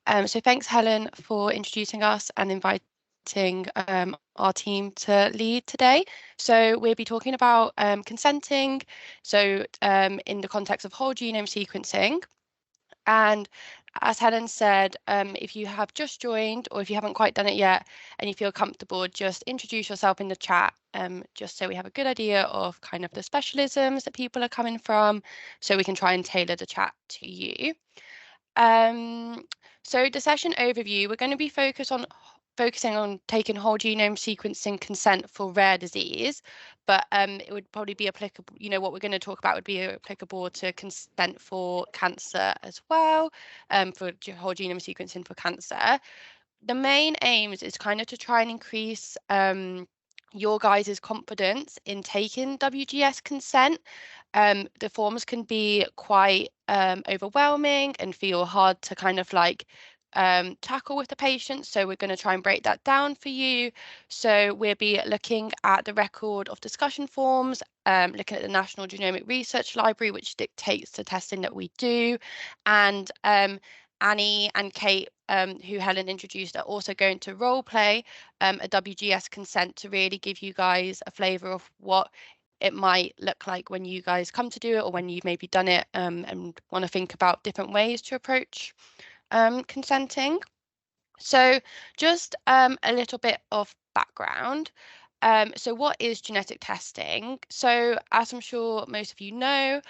So thanks, Helen, for introducing us and inviting our team to lead today. So we'll be talking about consenting, so in the context of whole genome sequencing. And as Helen said, if you have just joined or if you haven't quite done it yet and you feel comfortable, just introduce yourself in the chat, just so we have a good idea of kind of the specialisms that people are coming from, so we can try and tailor the chat to you. So the session overview, we're going to be focusing on taking whole genome sequencing consent for rare disease, but it would probably be applicable, what we're going to talk about would be applicable to consent for cancer as well, for whole genome sequencing for cancer. The main aims is kind of to try and increase your guys' confidence in taking WGS consent. The forms can be quite overwhelming and feel hard to kind of like tackle with the patient. So we're going to try and break that down for you. So we'll be looking at the record of discussion forms, looking at the National Genomic Research Library, which dictates the testing that we do. And Annie and Kate, who Helen introduced, are also going to role play a WGS consent to really give you guys a flavour of what it might look like when you guys come to do it or when you've maybe done it and want to think about different ways to approach consenting. So just a little bit of background. So what is genetic testing? So as I'm sure most of you know,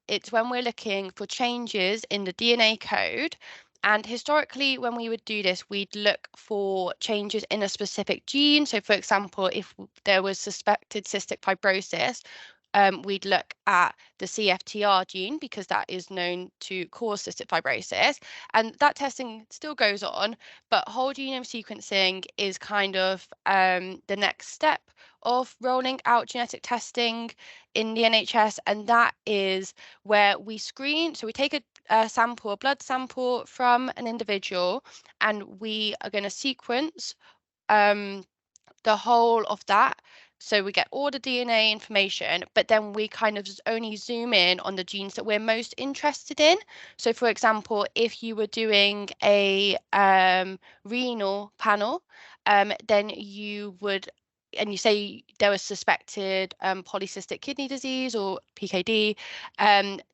it's when we're looking for changes in the DNA code. And historically, when we would do this, we'd look for changes in a specific gene. So for example, if there was suspected cystic fibrosis, we'd look at the CFTR gene because that is known to cause cystic fibrosis. And that testing still goes on, but whole genome sequencing is kind of the next step of rolling out genetic testing in the NHS. And that is where we screen. So we take a sample, a blood sample from an individual, and we are going to sequence the whole of that. So we get all the DNA information, but then we kind of only zoom in on the genes that we're most interested in. So for example, if you were doing a renal panel, then you would, and you say there was suspected polycystic kidney disease or PKD,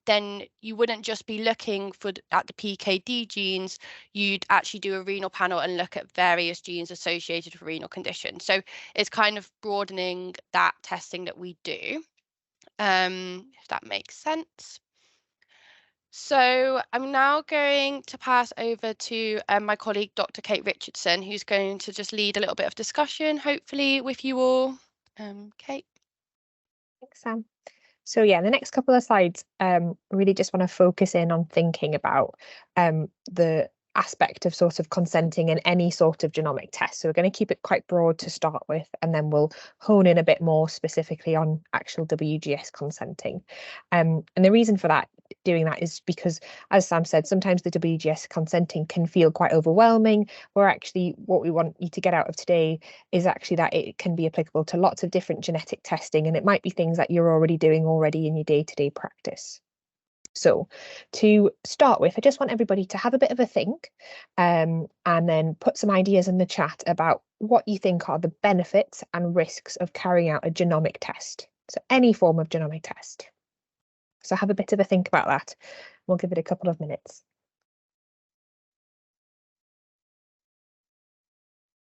then you wouldn't just be looking at the PKD genes, you'd actually do a renal panel and look at various genes associated with renal conditions. So it's kind of broadening that testing that we do, if that makes sense. So I'm now going to pass over to my colleague, Dr. Kate Richardson, who's going to just lead a little bit of discussion, hopefully with you all. Kate. Thanks, Sam. So yeah, the next couple of slides really just want to focus in on thinking about the aspect of sort of consenting in any sort of genomic test. So we're going to keep it quite broad to start with, and then we'll hone in a bit more specifically on actual WGS consenting. And the reason for doing that is because, as Sam said, sometimes the WGS consenting can feel quite overwhelming, where actually what we want you to get out of today is actually that it can be applicable to lots of different genetic testing, and it might be things that you're already doing in your day-to-day practice. So to start with, I just want everybody to have a bit of a think and then put some ideas in the chat about what you think are the benefits and risks of carrying out a genomic test. So any form of genomic test. So have a bit of a think about that. We'll give it a couple of minutes.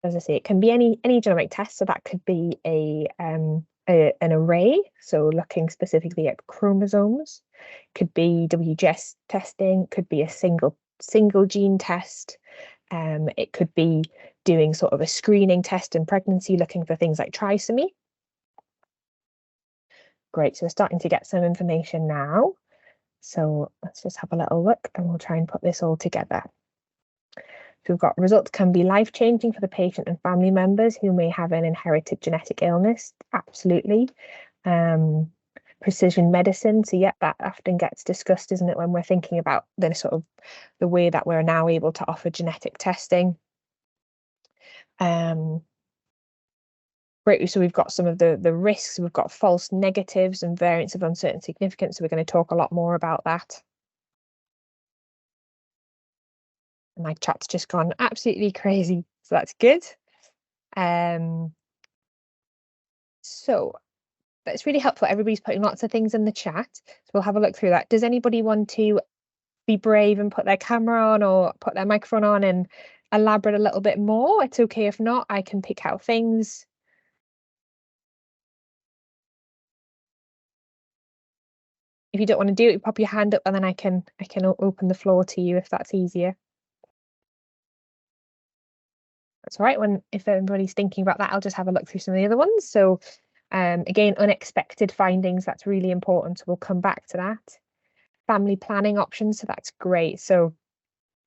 As I say, it can be any genomic test. So that could be an array, so looking specifically at chromosomes, could be WGS testing, could be a single gene test. It could be doing sort of a screening test in pregnancy, looking for things like trisomy. Great, so we're starting to get some information now. So let's just have a little look and we'll try and put this all together. So we've got results can be life-changing for the patient and family members who may have an inherited genetic illness. Absolutely. Precision medicine. So yeah, that often gets discussed, isn't it, when we're thinking about the sort of the way that we're now able to offer genetic testing. Great. So we've got some of the risks. We've got false negatives and variants of uncertain significance. So we're going to talk a lot more about that. My chat's just gone absolutely crazy, so that's good. So that's really helpful. Everybody's putting lots of things in the chat, so we'll have a look through that. Does anybody want to be brave and put their camera on or put their microphone on and elaborate a little bit more? It's okay if not, I can pick out things. If you don't want to do it, pop your hand up and then I can open the floor to you if that's easier. That's all right. If everybody's thinking about that, I'll just have a look through some of the other ones. So again, unexpected findings, that's really important. So we'll come back to that. Family planning options, so that's great. So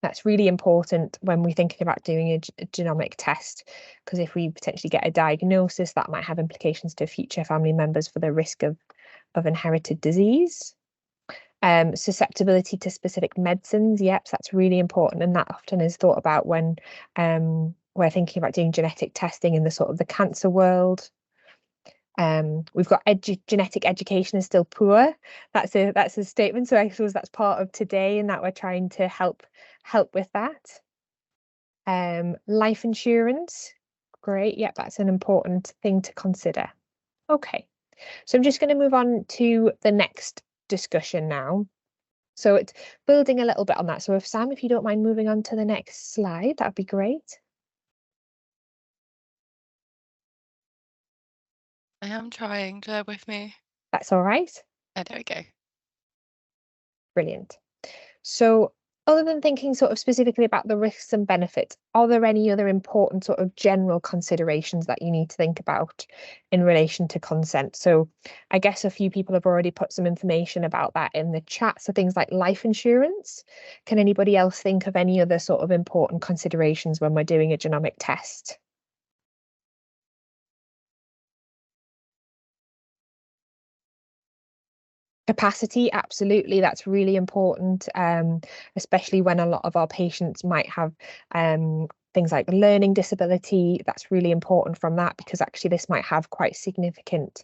that's really important when we're thinking about doing a genomic test, because if we potentially get a diagnosis, that might have implications to future family members for the risk of inherited disease. Susceptibility to specific medicines, yep, so that's really important, and that often is thought about when we're thinking about doing genetic testing in the sort of the cancer world. We've got genetic education is still poor. That's a statement. So I suppose that's part of today, and that we're trying to help with that. Life insurance, great. Yep, that's an important thing to consider. Okay, so I'm just going to move on to the next discussion now. So it's building a little bit on that. So if Sam, if you don't mind moving on to the next slide, that'd be great. I am trying. Bear with me. That's all right. Oh, there we go. Brilliant. So other than thinking sort of specifically about the risks and benefits, are there any other important sort of general considerations that you need to think about in relation to consent? So I guess a few people have already put some information about that in the chat. So things like life insurance. Can anybody else think of any other sort of important considerations when we're doing a genomic test? Capacity, absolutely, that's really important, especially when a lot of our patients might have things like learning disability. That's really important from that, because actually this might have quite significant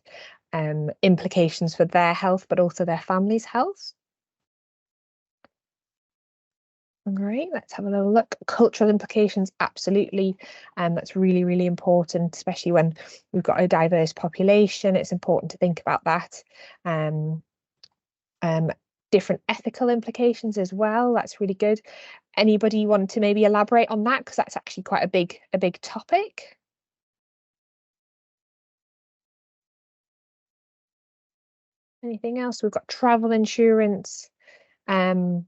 implications for their health, but also their family's health. Great, let's have a little look. Cultural implications, absolutely. That's really, really important, especially when we've got a diverse population. It's important to think about that. Different ethical implications as well. That's really good. Anybody want to maybe elaborate on that, because that's actually quite a big topic? Anything else? We've got travel insurance. We've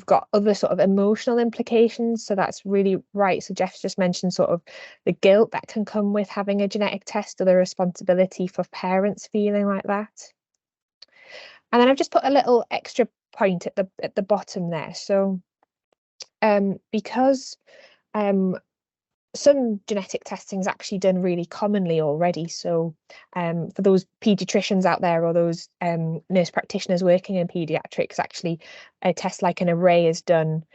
got other sort of emotional implications. So that's really right. So Jeff's just mentioned sort of the guilt that can come with having a genetic test, or the responsibility for parents feeling like that. And then I've just put a little extra point at the bottom there. So because some genetic testing is actually done really commonly already. So for those paediatricians out there, or those nurse practitioners working in paediatrics, actually a test like an array is done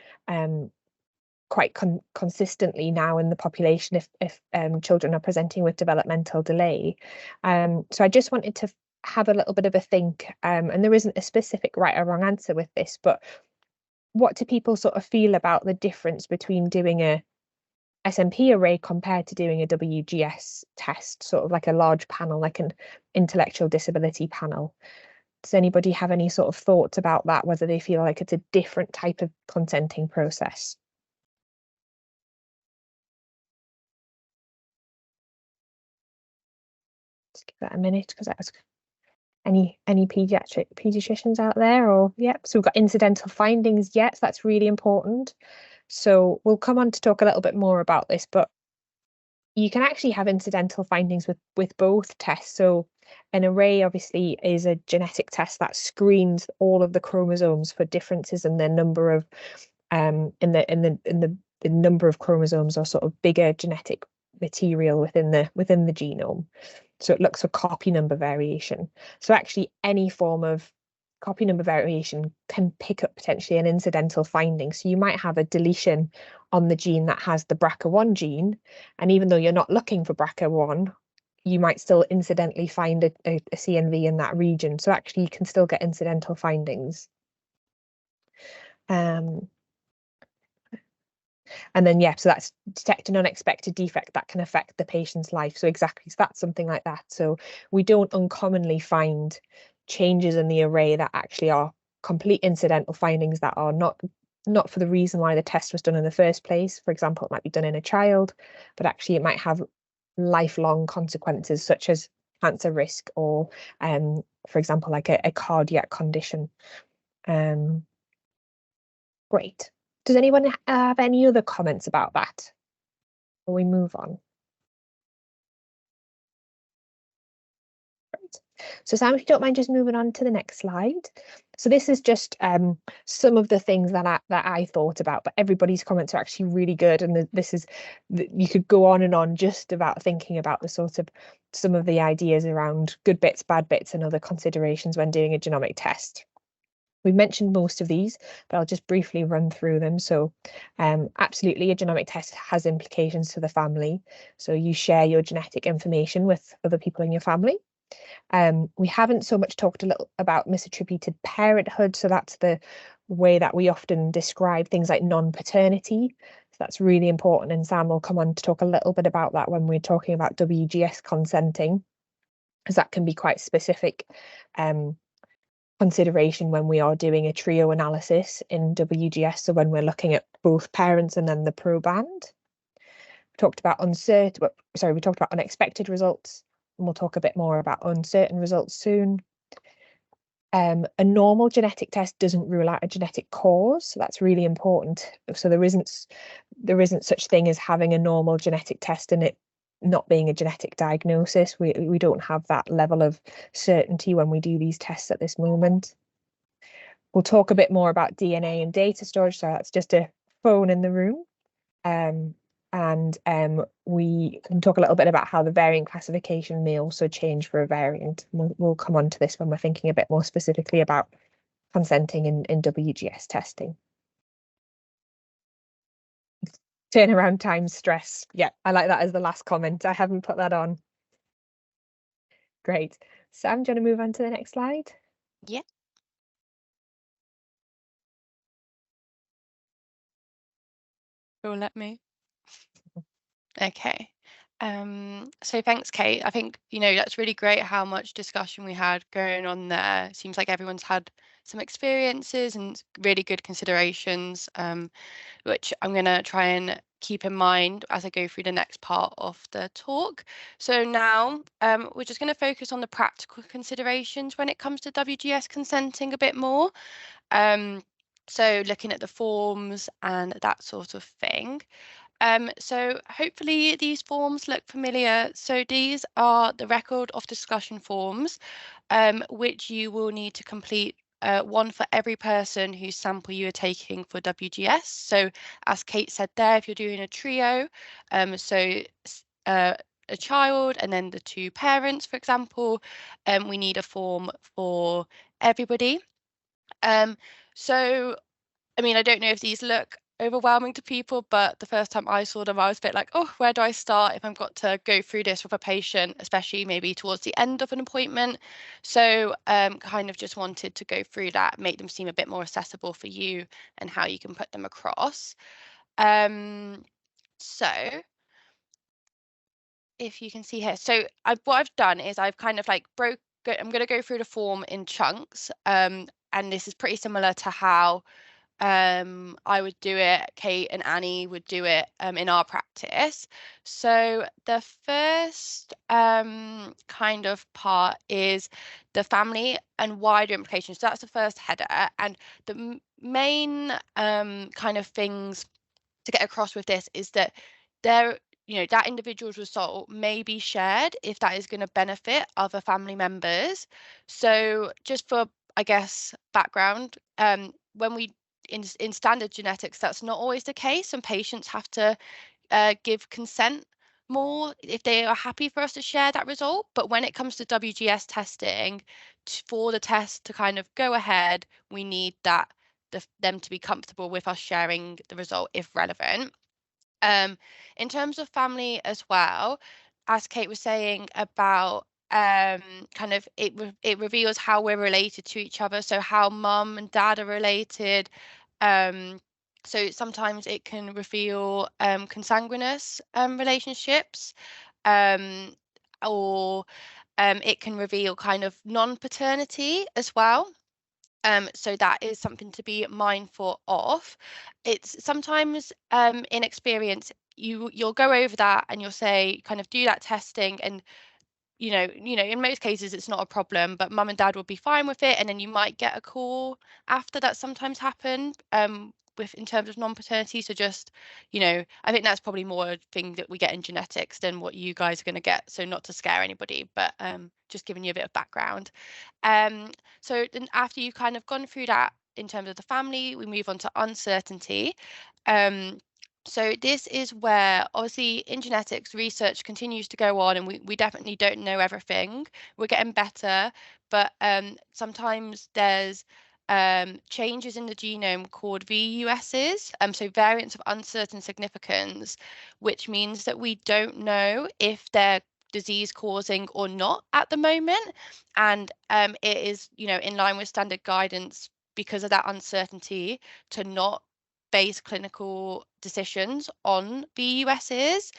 quite consistently now in the population if children are presenting with developmental delay. So I just wanted to have a little bit of a think, and there isn't a specific right or wrong answer with this, but what do people sort of feel about the difference between doing a SMP array compared to doing a WGS test, sort of like a large panel, like an intellectual disability panel? Does anybody have any sort of thoughts about that, whether they feel like it's a different type of consenting process? Just give that a minute, because that was any pediatricians out there, or yep. So we've got incidental findings. Yes, that's really important. So we'll come on to talk a little bit more about this, but you can actually have incidental findings with both tests. So an array obviously is a genetic test that screens all of the chromosomes for differences in the number of in the number of chromosomes, or sort of bigger genetic material within the genome. So it looks for copy number variation. So actually any form of copy number variation can pick up potentially an incidental finding. So you might have a deletion on the gene that has the BRCA1 gene, and even though you're not looking for BRCA1, you might still incidentally find a CNV in that region. So actually you can still get incidental findings. And then, yeah, so that's detect an unexpected defect that can affect the patient's life. So exactly, so that's something like that. So we don't uncommonly find changes in the array that actually are complete incidental findings that are not for the reason why the test was done in the first place. For example, it might be done in a child, but actually it might have lifelong consequences such as cancer risk or, for example, like a cardiac condition. Great. Does anyone have any other comments about that before we move on? Great. So Sam, if you don't mind just moving on to the next slide. So this is just some of the things that I thought about, but everybody's comments are actually really good, and this is you could go on and on just about thinking about the sort of some of the ideas around good bits, bad bits, and other considerations when doing a genomic test. We've mentioned most of these, but I'll just briefly run through them. So absolutely, a genomic test has implications to the family. So you share your genetic information with other people in your family. We haven't so much talked a little about misattributed parenthood. So that's the way that we often describe things like non-paternity. So that's really important. And Sam will come on to talk a little bit about that when we're talking about WGS consenting, because that can be quite specific consideration when we are doing a trio analysis in WGS. So when we're looking at both parents and then the proband. We talked about we talked about unexpected results, and we'll talk a bit more about uncertain results soon. A normal genetic test doesn't rule out a genetic cause, so that's really important. So there isn't such thing as having a normal genetic test and it not being a genetic diagnosis. We don't have that level of certainty when we do these tests at this moment. We'll talk a bit more about DNA and data storage, so that's just a phone in the room. We can talk a little bit about how the variant classification may also change for a variant. We'll come on to this when we're thinking a bit more specifically about consenting in WGS testing. Turnaround time stress. Yeah, I like that as the last comment. I haven't put that on. Great. Sam, do you want to move on to the next slide? Yeah. Will let me. Okay. So thanks, Kate. I think, that's really great how much discussion we had going on there. Seems like everyone's had some experiences and really good considerations, which I'm going to try and keep in mind as I go through the next part of the talk. So now we're just going to focus on the practical considerations when it comes to WGS consenting a bit more. So looking at the forms and that sort of thing. So hopefully these forms look familiar. So these are the record of discussion forms, which you will need to complete one for every person whose sample you are taking for WGS. So as Kate said there, if you're doing a trio, a child and then the two parents, for example, we need a form for everybody. So I mean, I don't know if these look overwhelming to people, but the first time I saw them, I was a bit like, oh, where do I start if I've got to go through this with a patient, especially maybe towards the end of an appointment. So kind of just wanted to go through that, make them seem a bit more accessible for you and how you can put them across. So if you can see here, so what I've done is I've kind of like I'm going to go through the form in chunks. And this is pretty similar to how I would do it, Kate and Annie would do it in our practice. So the first kind of part is the family and wider implications. So that's the first header, and the main kind of things to get across with this is that that individual's result may be shared if that is going to benefit other family members. So just for, I guess, background, when we in standard genetics, that's not always the case, and patients have to give consent more if they are happy for us to share that result. But when it comes to WGS testing, for the test to kind of go ahead, we need them to be comfortable with us sharing the result if relevant. In terms of family as well, as Kate was saying about kind of it reveals how we're related to each other, so how mum and dad are related. So sometimes it can reveal consanguineous relationships, um, or it can reveal kind of non-paternity as well. So that is something to be mindful of. It's sometimes in experience you'll go over that and you'll say kind of do that testing, and in most cases it's not a problem, but mum and dad will be fine with it, and then you might get a call after. That sometimes happen with in terms of non-paternity. So just, I think that's probably more a thing that we get in genetics than what you guys are going to get. So not to scare anybody, but just giving you a bit of background. So then after you've kind of gone through that in terms of the family, we move on to uncertainty. Um, so this is where obviously in genetics research continues to go on, and we definitely don't know everything. We're getting better, but sometimes there's changes in the genome called VUSs, so variants of uncertain significance, which means that we don't know if they're disease causing or not at the moment. And it is, in line with standard guidance because of that uncertainty to not base clinical decisions on VUSs.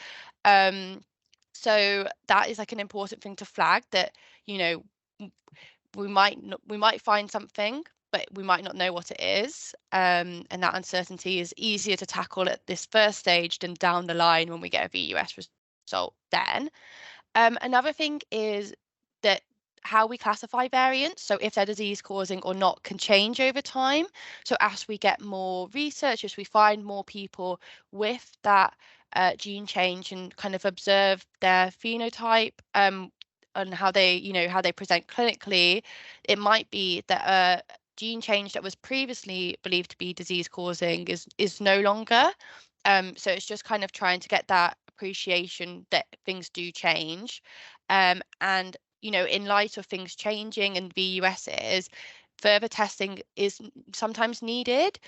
Um, so that is like an important thing to flag, that, we might find something, but we might not know what it is. And that uncertainty is easier to tackle at this first stage than down the line when we get a VUS result then. Another thing is that how we classify variants, so if they're disease causing or not, can change over time. So as we get more research, as we find more people with that gene change and kind of observe their phenotype, and how they, how they present clinically, it might be that a gene change that was previously believed to be disease causing is no longer. So it's just kind of trying to get that appreciation that things do change. And, in light of things changing and VUSs, further testing is sometimes needed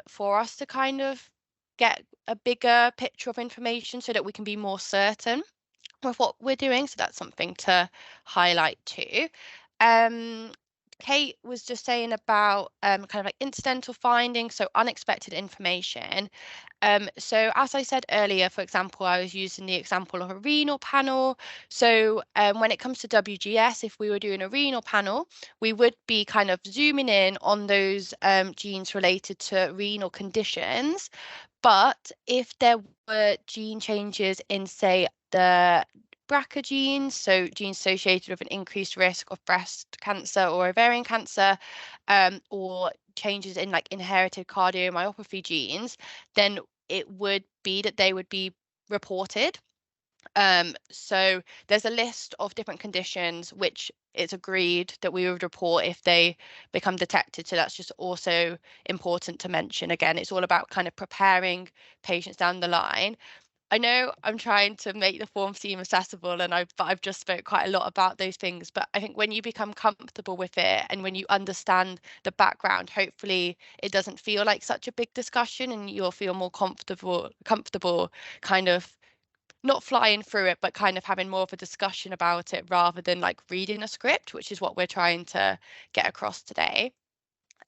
for us to kind of get a bigger picture of information so that we can be more certain with what we're doing. So that's something to highlight too. Um, Kate was just saying about kind of like incidental findings, so unexpected information. So as I said earlier, for example, I was using the example of a renal panel. So when it comes to WGS, if we were doing a renal panel, we would be kind of zooming in on those genes related to renal conditions. But if there were gene changes in, say, the BRCA genes, so genes associated with an increased risk of breast cancer or ovarian cancer, or changes in like inherited cardiomyopathy genes, then it would be that they would be reported. So there's a list of different conditions which it's agreed that we would report if they become detected. So that's just also important to mention. Again, it's all about kind of preparing patients down the line. I know I'm trying to make the form seem accessible, and I've just spoke quite a lot about those things. But I think when you become comfortable with it and when you understand the background, hopefully it doesn't feel like such a big discussion, and you'll feel more comfortable kind of not flying through it, but kind of having more of a discussion about it rather than like reading a script, which is what we're trying to get across today.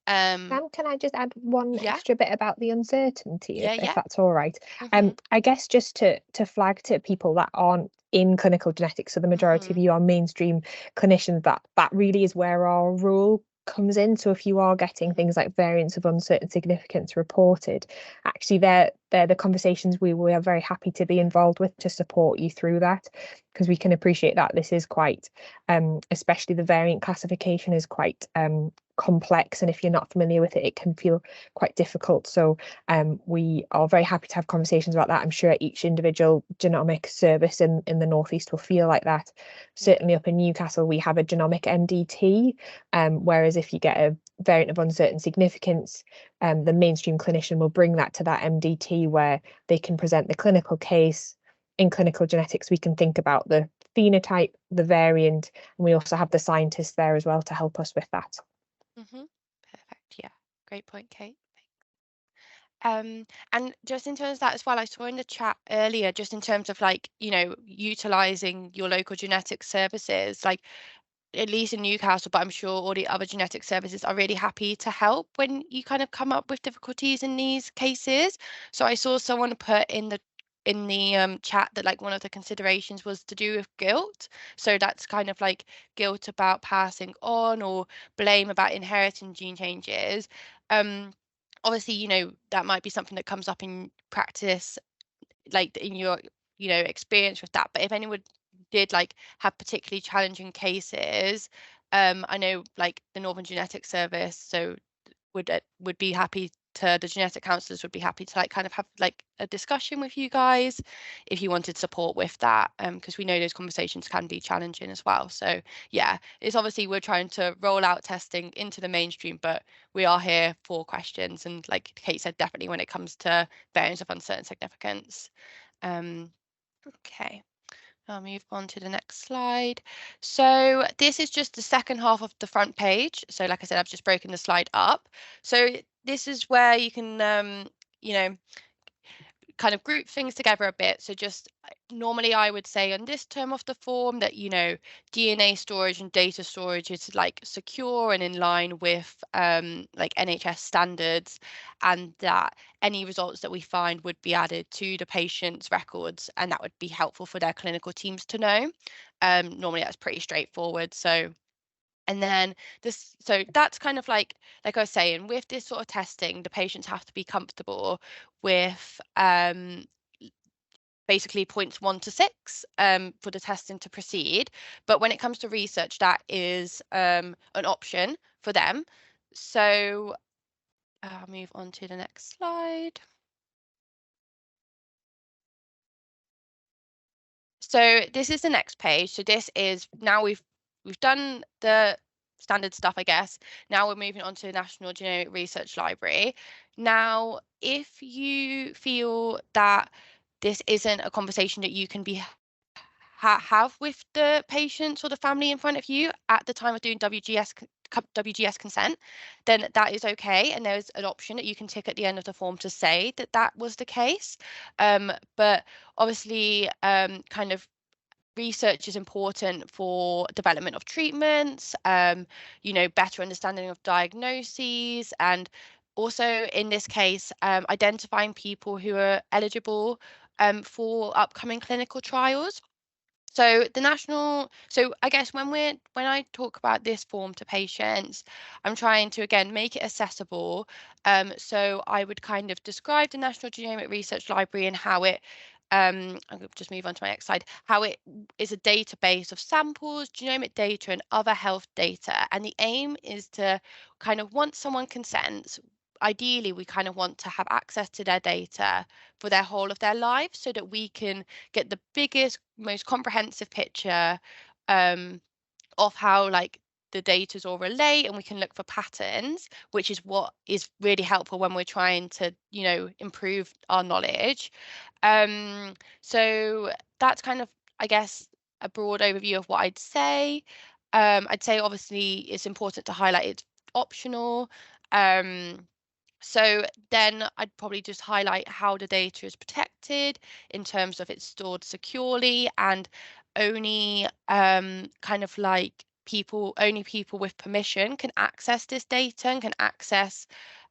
Can I just add one Yeah, extra bit about the uncertainty, yeah, if yeah. that's all right? Mhm, I guess just to flag to people that aren't in clinical genetics, so the majority of mhm, you are mainstream clinicians, that really is where our role comes in. So if you are getting mhm, things like variants of uncertain significance reported, actually they're the conversations we are very happy to be involved with to support you through that, because we can appreciate that this is quite especially the variant classification is quite complex, and if you're not familiar with it, it can feel quite difficult. So we are very happy to have conversations about that. I'm sure each individual genomic service in the Northeast will feel like that. yeah. Certainly up in Newcastle, we have a genomic MDT, whereas if you get a variant of uncertain significance, the mainstream clinician will bring that to that MDT where they can present the clinical case. In clinical genetics, we can think about the phenotype, the variant, and we also have the scientists there as well to help us with that. Perfect. Yeah. Great point, Kate. And just in terms of that as well, I saw in the chat earlier, just in terms of like, utilizing your local genetic services, like at least in Newcastle, but I'm sure all the other genetic services are really happy to help when you kind of come up with difficulties in these cases. So I saw someone put in the chat that like one of the considerations was to do with guilt. So that's kind of like guilt about passing on or blame about inheriting gene changes. Obviously, you know, that might be something that comes up in practice, like in your, you know, experience with that. But if anyone did like have particularly challenging cases, I know like the Northern Genetic Service, so would be happy to, the genetic counselors would be happy to like kind of have like a discussion with you guys if you wanted support with that, because we know those conversations can be challenging as well. So yeah, it's obviously we're trying to roll out testing into the mainstream, but we are here for questions, and like Kate said, definitely when it comes to variants of uncertain significance. Okay, I'll move on to the next slide. So this is just the second half of the front page. So like I said, I've just broken the slide up. So this is where you can, you know, kind of group things together a bit. So just normally I would say on this term of the form that, you know, DNA storage and data storage is like secure and in line with like NHS standards, and that any results that we find would be added to the patient's records, and that would be helpful for their clinical teams to know. Normally that's pretty straightforward. So and then this, so that's kind of like I was saying, with this sort of testing, the patients have to be comfortable with basically points 1 to 6 for the testing to proceed. But when it comes to research, that is an option for them. So I'll move on to the next slide. So this is the next page. So this is, now we've done the standard stuff, I guess. Now we're moving on to the National Genomic Research Library. Now, if you feel that this isn't a conversation that you can be have with the patients or the family in front of you at the time of doing WGS consent, then that is okay. And there's an option that you can tick at the end of the form to say that that was the case. But obviously, kind of research is important for development of treatments, you know, better understanding of diagnoses, and also in this case, identifying people who are eligible for upcoming clinical trials. So so I guess when I talk about this form to patients, I'm trying to again make it accessible. So I would kind of describe the National Genomic Research Library and how it, I'm going to just move on to my next slide, how it is a database of samples, genomic data, and other health data. And the aim is to kind of, once someone consents, ideally we kind of want to have access to their data for their whole of their lives, so that we can get the biggest, most comprehensive picture of how like the data's all relate, and we can look for patterns, which is what is really helpful when we're trying to, you know, improve our knowledge. So that's kind of, I guess, a broad overview of what I'd say. I'd say obviously it's important to highlight it's optional. So then I'd probably just highlight how the data is protected in terms of it's stored securely, and only kind of like only people with permission can access this data and can access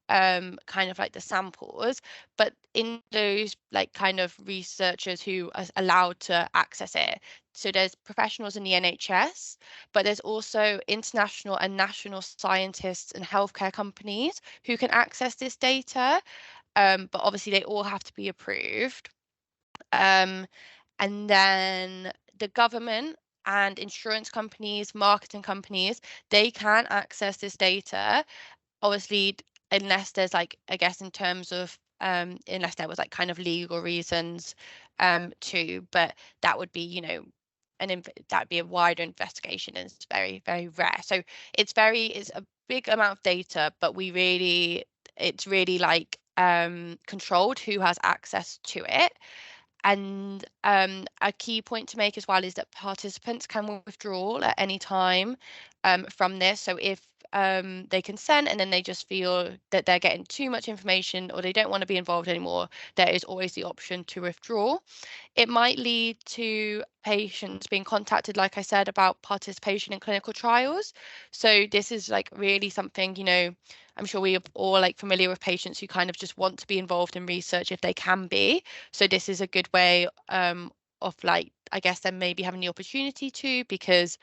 kind of like the samples. But in those like kind of researchers who are allowed to access it, so there's professionals in the NHS, but there's also international and national scientists and healthcare companies who can access this data, but obviously they all have to be approved. And then the government and insurance companies, marketing companies, they can access this data, obviously, unless there's like, I guess in terms of unless there was like kind of legal reasons too, but that would be, you know, that'd be a wider investigation, and it's very, very rare. So it's a big amount of data, but it's really like controlled who has access to it. And a key point to make as well is that participants can withdraw at any time from this. So if they consent and then they just feel that they're getting too much information or they don't want to be involved anymore, there is always the option to withdraw. It might lead to patients being contacted, like I said, about participation in clinical trials. So this is like really something, I'm sure we are all like familiar with patients who kind of just want to be involved in research if they can be. So this is a good way of like, I guess, then maybe having the opportunity to, because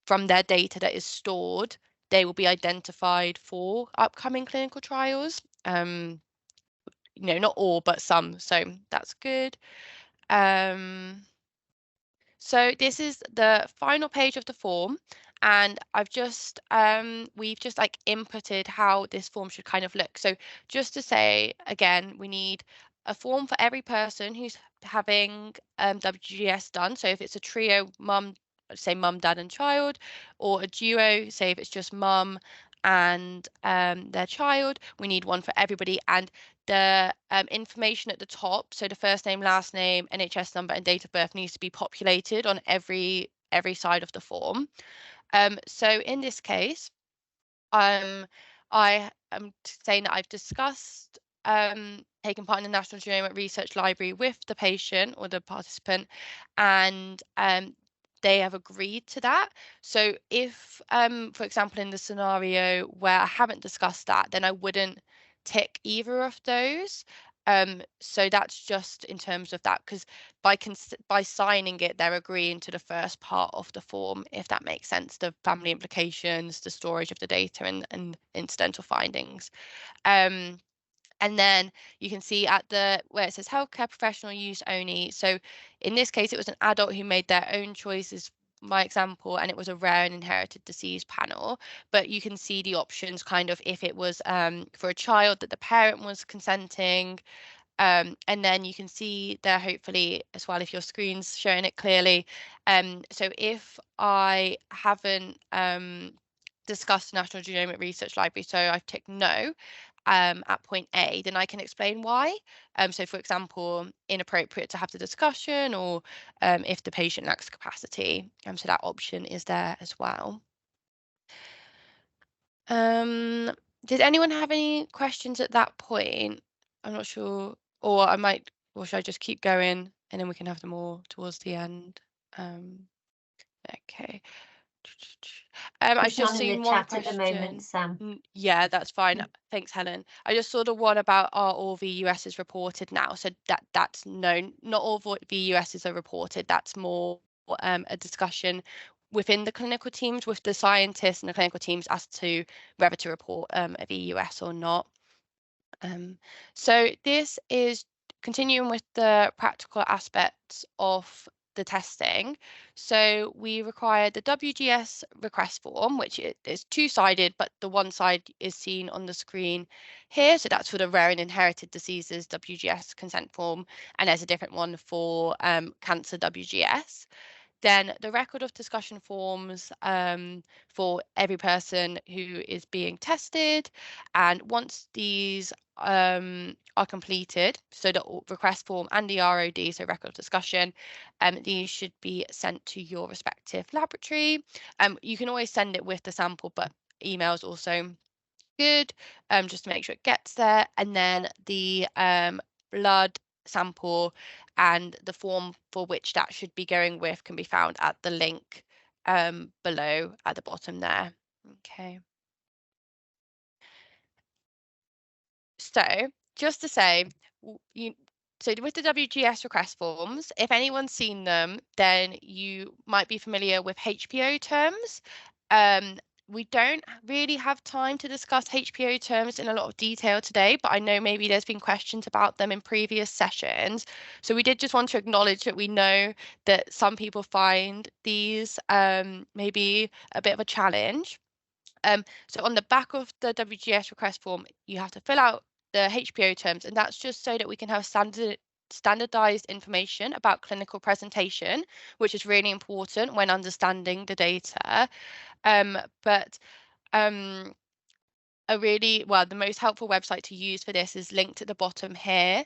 from their data that is stored, they will be identified for upcoming clinical trials. Not all, but some. So that's good. So this is the final page of the form, and we've just like inputted how this form should kind of look. So just to say again, we need a form for every person who's having WGS done. So if it's a trio, mum, say mum, dad, and child, or a duo, say if it's just mum and their child, we need one for everybody. And the information at the top, so the first name, last name, NHS number, and date of birth needs to be populated on every side of the form. So in this case, I am saying that I've discussed taking part in the National Genomic Research Library with the patient or the participant, and they have agreed to that. So if, for example, in the scenario where I haven't discussed that, then I wouldn't tick either of those. So that's just in terms of that, because by signing it, they're agreeing to the first part of the form, if that makes sense, the family implications, the storage of the data, and incidental findings. And then you can see at where it says healthcare professional use only. So in this case, it was an adult who made their own choices, my example, and it was a rare and inherited disease panel. But you can see the options kind of if it was for a child that the parent was consenting. And then you can see there hopefully as well if your screen's showing it clearly. So if I haven't discussed National Genomic Research Library, so I've ticked no at point A, then I can explain why. So for example, inappropriate to have the discussion, or if the patient lacks capacity. So that option is there as well. Did anyone have any questions at that point? I'm not sure, or should I just keep going and then we can have them all towards the end? Okay. I've just none in seen the one chat at the moment, question. Sam. Yeah, that's fine. Thanks, Helen. I just saw the one about are all VUS is reported now. So that's known. Not all VUSs are reported. That's more a discussion within the clinical teams with the scientists and the clinical teams as to whether to report a VUS or not. So this is continuing with the practical aspects of the testing. So we require the WGS request form, which is two-sided, but the one side is seen on the screen here. So that's for the rare and inherited diseases WGS consent form, and there's a different one for cancer WGS. Then the record of discussion forms for every person who is being tested. And once these are completed, so the request form and the ROD, so record of discussion, these should be sent to your respective laboratory. You can always send it with the sample, but emails also good, just to make sure it gets there. And then the blood sample and the form for which that should be going with can be found at the link below at the bottom there. Okay. So just to say, so with the WGS request forms, if anyone's seen them, then you might be familiar with HPO terms. We don't really have time to discuss HPO terms in a lot of detail today, but I know maybe there's been questions about them in previous sessions. So we did just want to acknowledge that we know that some people find these maybe a bit of a challenge. So on the back of the WGS request form, you have to fill out the HPO terms, and that's just so that we can have standardized information about clinical presentation, which is really important when understanding the data. But the most helpful website to use for this is linked at the bottom here.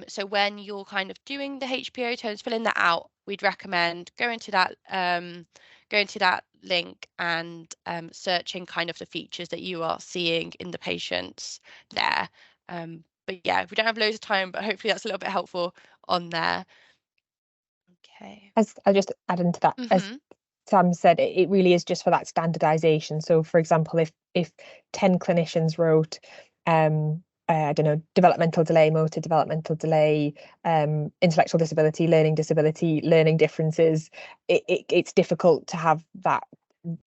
So when you're kind of doing the HPO terms, filling that out, we'd recommend going to that link and searching kind of the features that you are seeing in the patients there. But yeah, we don't have loads of time, but hopefully that's a little bit helpful on there. Okay. As I'll just add into that, as Sam said, it really is just for that standardization. So for example, if 10 clinicians wrote I don't know, developmental delay, motor developmental delay, intellectual disability, learning differences, it's difficult to have that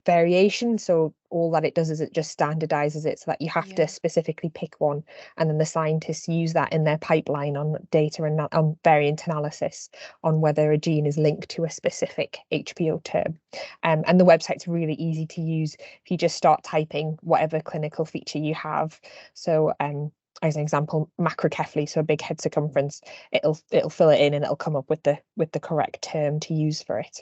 variation. So all that it does is it just standardizes it so that you have to specifically pick one, and then the scientists use that in their pipeline on data and on variant analysis on whether a gene is linked to a specific HPO term. And the website's really easy to use if you just start typing whatever clinical feature you have. So as an example, macrocephaly, so a big head circumference, it'll fill it in and it'll come up with the correct term to use for it.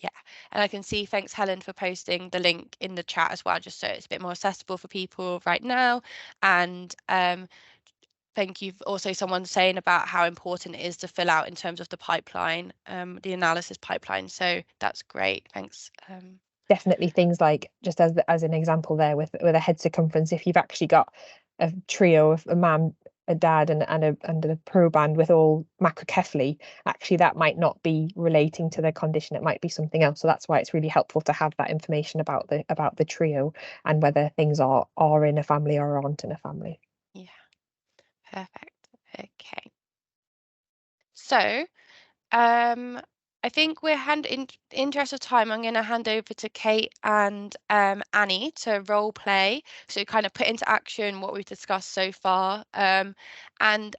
Yeah, and I can see, thanks Helen for posting the link in the chat as well, just so it's a bit more accessible for people right now. And thank you also someone saying about how important it is to fill out in terms of the pipeline, the analysis pipeline. So that's great. Thanks. Definitely things like, just as an example there with a head circumference, if you've actually got a trio of a mum, a dad and a proband with all macrocephaly, actually that might not be relating to their condition, it might be something else. So that's why it's really helpful to have that information about the trio and whether things are in a family or aren't in a family. Yeah, perfect. Okay, so I think we're in interest of time, I'm going to hand over to Kate and Annie to role play, so kind of put into action what we've discussed so far. And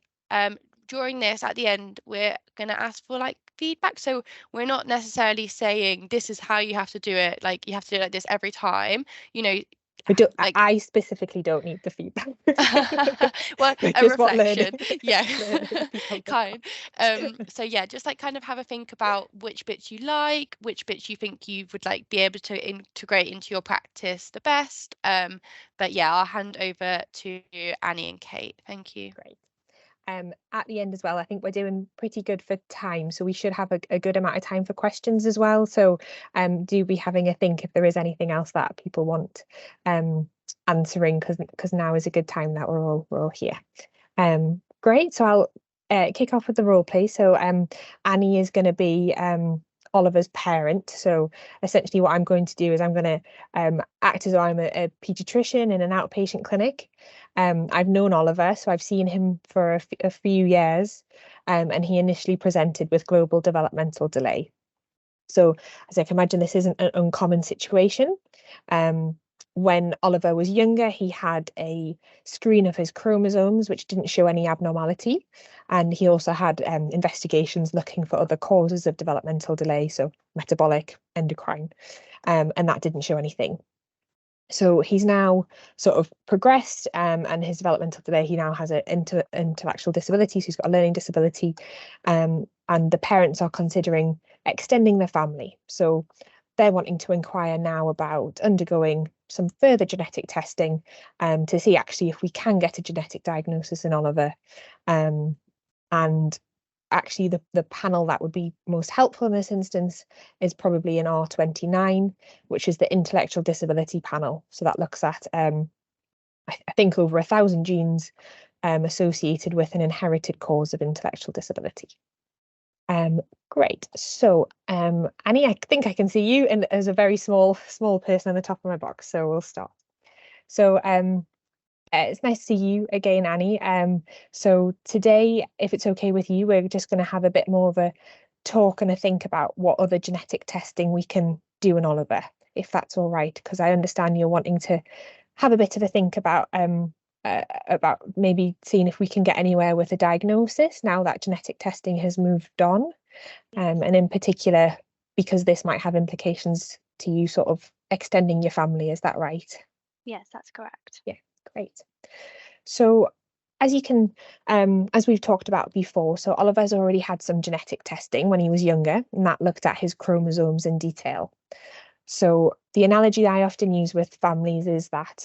during this, at the end, we're going to ask for like feedback. So we're not necessarily saying this is how you have to do it, like you have to do it like this every time, you know. Like, I specifically don't need the feedback. Well, a reflection. Yeah. Kind. So yeah, just like kind of have a think about which bits you like, which bits you think you would like be able to integrate into your practice the best. But yeah, I'll hand over to Annie and Kate. Thank you. Great. At the end as well, I think we're doing pretty good for time, so we should have a good amount of time for questions as well. So do be having a think if there is anything else that people want answering, because now is a good time that we're all here. Great, so I'll kick off with the role play. So Annie is going to be Oliver's parent. So essentially what I'm going to do is I'm going to act as though I'm a paediatrician in an outpatient clinic. I've known Oliver, so I've seen him for a few years, and he initially presented with global developmental delay. So as I can imagine, this isn't an uncommon situation. When Oliver was younger, he had a screen of his chromosomes, which didn't show any abnormality. And he also had investigations looking for other causes of developmental delay, so metabolic, endocrine, and that didn't show anything. So he's now sort of progressed, and his developmental delay, he now has an intellectual disability, so he's got a learning disability, and the parents are considering extending their family. So they're wanting to inquire now about undergoing some further genetic testing to see actually if we can get a genetic diagnosis in Oliver. And actually the panel that would be most helpful in this instance is probably an R29, which is the intellectual disability panel. So that looks at, I think, over 1,000 genes associated with an inherited cause of intellectual disability. Great. So Annie, I think I can see you and as a very small person on the top of my box. So we'll start. So it's nice to see you again, Annie. So today, if it's okay with you, we're just going to have a bit more of a talk and a think about what other genetic testing we can do in Oliver, if that's all right, because I understand you're wanting to have a bit of a think about maybe seeing if we can get anywhere with a diagnosis now that genetic testing has moved on. And in particular, because this might have implications to you sort of extending your family, is that right? Yes, that's correct. Yeah, great. So as you can, as we've talked about before, so Oliver's already had some genetic testing when he was younger, and that looked at his chromosomes in detail. So the analogy I often use with families is that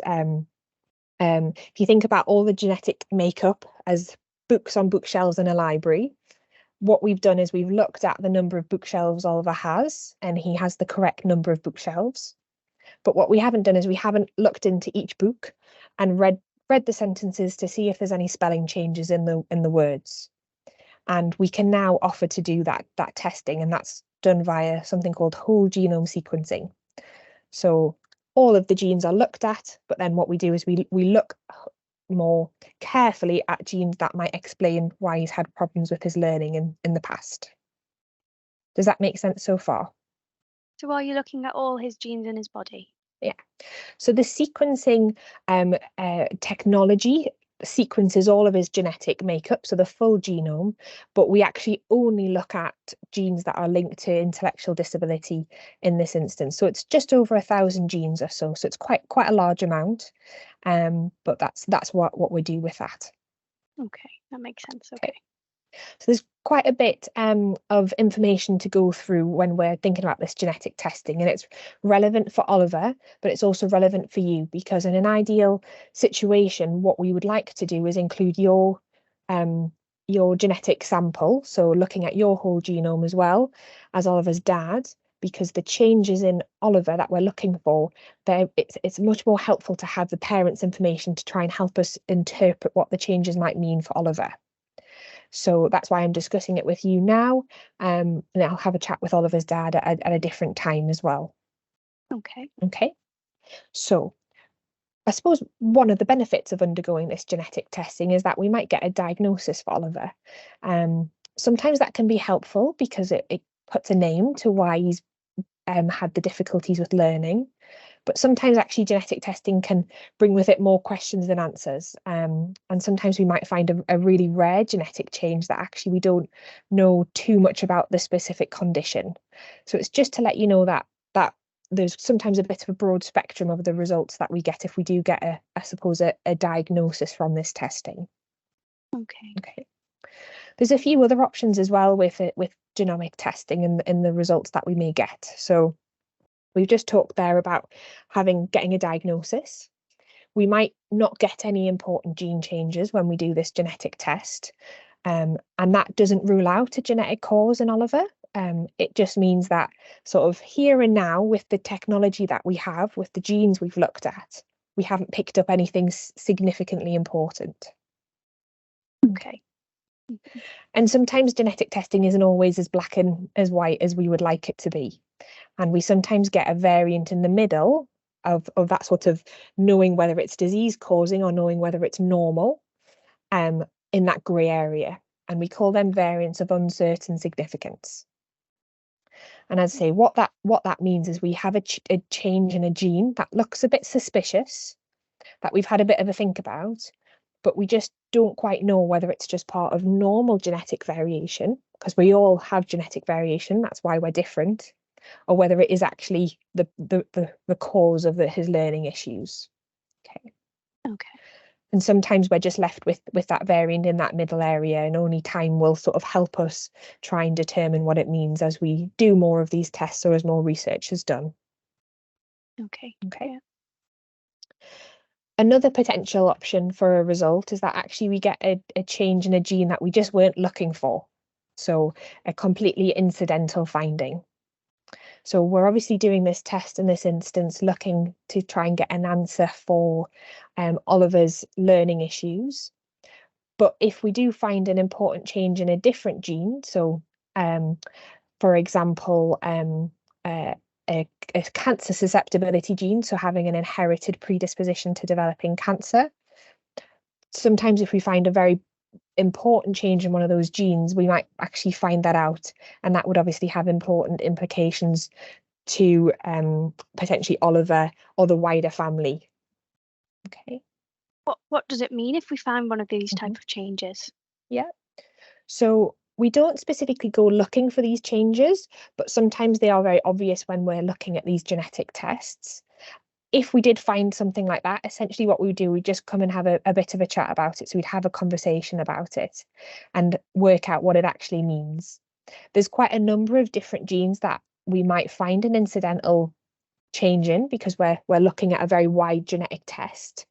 if you think about all the genetic makeup as books on bookshelves in a library, what we've done is we've looked at the number of bookshelves Oliver has, and he has the correct number of bookshelves. But what we haven't done is we haven't looked into each book and read the sentences to see if there's any spelling changes in the words. And we can now offer to do that testing, and that's done via something called whole genome sequencing. So all of the genes are looked at, but then what we do is we look more carefully at genes that might explain why he's had problems with his learning in the past. Does that make sense so far? So are you looking at all his genes in his body? Yeah. So the sequencing technology sequences all of his genetic makeup, so the full genome, but we actually only look at genes that are linked to intellectual disability in this instance. So it's just over 1,000 genes or so. So it's quite a large amount. But that's what we do with that. Okay, that makes sense. Okay. So there's quite a bit of information to go through when we're thinking about this genetic testing, and it's relevant for Oliver, but it's also relevant for you, because in an ideal situation, what we would like to do is include your genetic sample, so looking at your whole genome as well as Oliver's dad, because the changes in Oliver that we're looking for, it's much more helpful to have the parents' information to try and help us interpret what the changes might mean for Oliver. So that's why I'm discussing it with you now, and I'll have a chat with Oliver's dad at a different time as well. Okay. Okay. So I suppose one of the benefits of undergoing this genetic testing is that we might get a diagnosis for Oliver. Sometimes that can be helpful because it puts a name to why he's had the difficulties with learning. But sometimes actually genetic testing can bring with it more questions than answers. And sometimes we might find a really rare genetic change that actually we don't know too much about the specific condition. So it's just to let you know that there's sometimes a bit of a broad spectrum of the results that we get if we do get I suppose a diagnosis from this testing. Okay. Okay. There's a few other options as well with genomic testing and the results that we may get. So we've just talked there about getting a diagnosis. We might not get any important gene changes when we do this genetic test. And that doesn't rule out a genetic cause in Oliver. It just means that sort of here and now, with the technology that we have, with the genes we've looked at, we haven't picked up anything significantly important. Okay. And sometimes genetic testing isn't always as black and as white as we would like it to be. And we sometimes get a variant in the middle of that sort of knowing whether it's disease causing or knowing whether it's normal, in that grey area. And we call them variants of uncertain significance. And as I say, what that means is we have a change in a gene that looks a bit suspicious, that we've had a bit of a think about, but we just don't quite know whether it's just part of normal genetic variation, because we all have genetic variation, that's why we're different, or whether it is actually the cause of his learning issues. Okay. Okay. And sometimes we're just left with that variant in that middle area, and only time will sort of help us try and determine what it means as we do more of these tests or as more research is done. Okay. Okay. Yeah. Another potential option for a result is that actually we get a change in a gene that we just weren't looking for. So a completely incidental finding. So we're obviously doing this test in this instance, looking to try and get an answer for Oliver's learning issues. But if we do find an important change in a different gene, so for example, a cancer susceptibility gene, so having an inherited predisposition to developing cancer, sometimes if we find a very important change in one of those genes, we might actually find that out, and that would obviously have important implications to potentially Oliver or the wider family. Okay. What does it mean if we find one of these type of changes? Yeah. So we don't specifically go looking for these changes, but sometimes they are very obvious when we're looking at these genetic tests. If we did find something like that, essentially what we would do, we'd just come and have a bit of a chat about it. So we'd have a conversation about it and work out what it actually means. There's quite a number of different genes that we might find an incidental changing because we're looking at a very wide genetic test.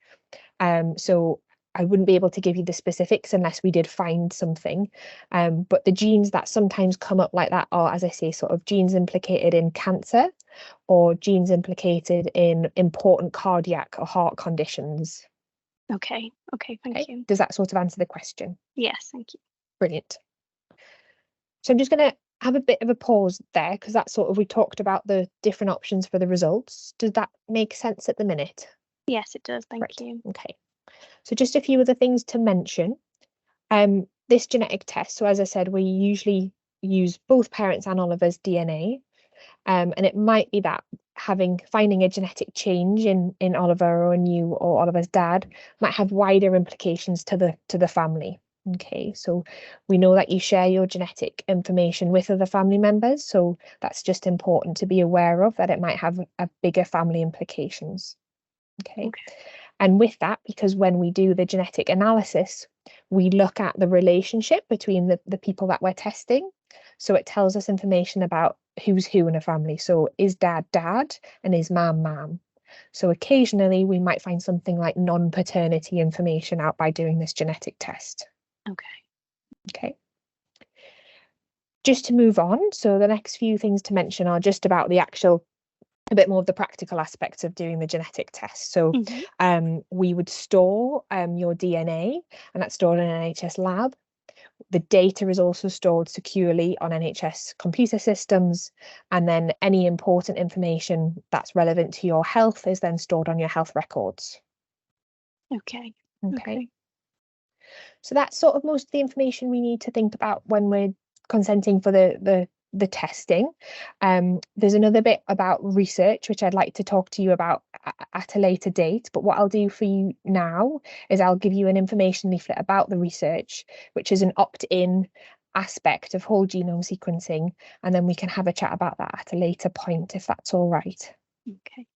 So I wouldn't be able to give you the specifics unless we did find something. But the genes that sometimes come up like that are, as I say, sort of genes implicated in cancer or genes implicated in important cardiac or heart conditions. Okay, thank you. Does that sort of answer the question? Yes, thank you. Brilliant. So I'm just going to have a bit of a pause there because that's sort of, we talked about the different options for the results. Does that make sense at the minute? Yes, it does. Thank you. Okay. So just a few other things to mention. This genetic test, so as I said, we usually use both parents and Oliver's DNA. And it might be that finding a genetic change in Oliver or in you or Oliver's dad might have wider implications to the family. Okay, so we know that you share your genetic information with other family members, so that's just important to be aware of, that it might have a bigger family implications. Okay. And with that, because when we do the genetic analysis, we look at the relationship between the people that we're testing. So it tells us information about who's who in a family. So is dad dad and is mum. So occasionally we might find something like non-paternity information out by doing this genetic test. Okay. Just to move on, so the next few things to mention are just about the actual, a bit more of the practical aspects of doing the genetic test. So we would store your DNA, and that's stored in an NHS lab. The data is also stored securely on NHS computer systems, and then any important information that's relevant to your health is then stored on your health records. Okay. So that's sort of most of the information we need to think about when we're consenting for the testing. There's another bit about research, which I'd like to talk to you about at a later date. But what I'll do for you now is I'll give you an information leaflet about the research, which is an opt-in aspect of whole genome sequencing. And then we can have a chat about that at a later point, if that's all right. Okay.